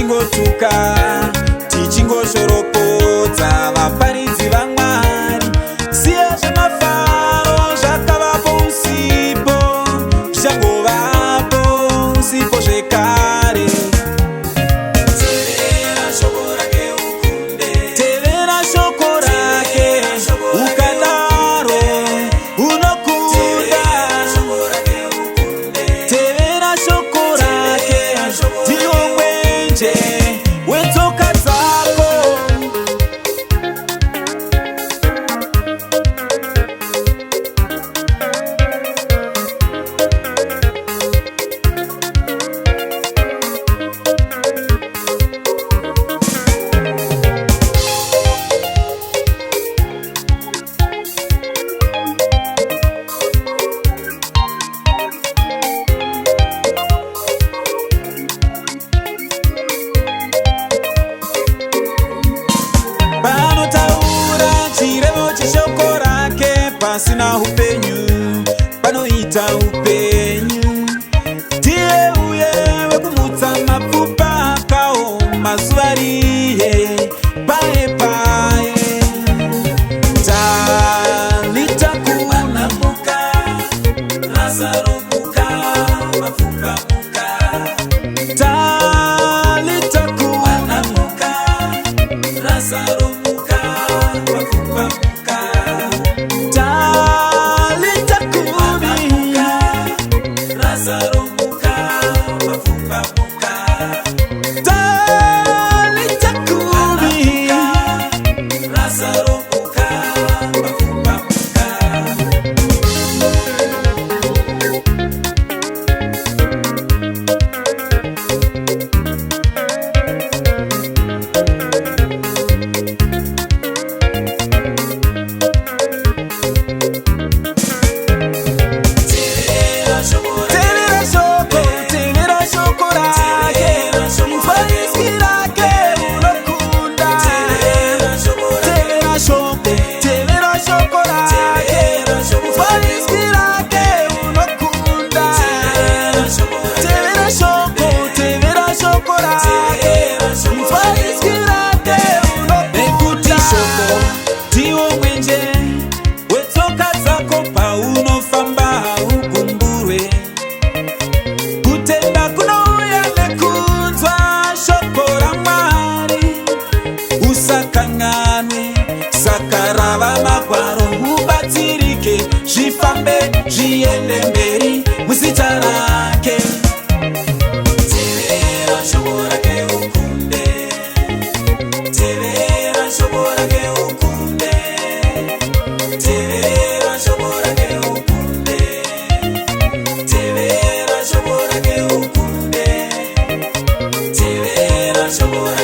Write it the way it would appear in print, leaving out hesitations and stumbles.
tichingotuka tichingoshorokodza vaparidzi vaMwari. Siya zvemafaro zvakavapo usipo, zvichangovapo usipo zvekare. Tevera shoko rake ukunde, tevera shoko rake, ukadaro unokunda. Tevera shoko rake, ndiwo mwenje wetsoka dzako. Panotaura chirevo cheshoko rake, pasina upenyu panoita upenyu. Ndiye uye wekumutsa mapfupa akaoma zuva riye paye paye. Talita kuna muka, Lazaro muka, mapfupa muka. Talita kuna muka, Lazaro muka, mapfupa muka. Talita kumi, Lazaro muka, mapfupa muka. Talita kumi, Lazaro muka, mapfupa muka. Tevera shoko, tevera shoko rake, mufanisi rake unokunda. Tevera shoko, tevera shoko rake, mufanisi rake unokunda. Tevera shoko, tevera shoko rake, mufanisi rake unokunda. Nekuti shoko ndiwo mwenje wetsoka dzako paunofamba ukumburwe. Kutenda kunouya nekunzwa shoko raMwari, usakanganwe saka rava magwaro. Ubatsirike, zvifambe zviende mberi muzita rake. Tevera shoko rake ukunde, tevera shoko rake ukunde, tevera shoko rake ukunde, tevera shoko rake ukunde, tevera shoko rake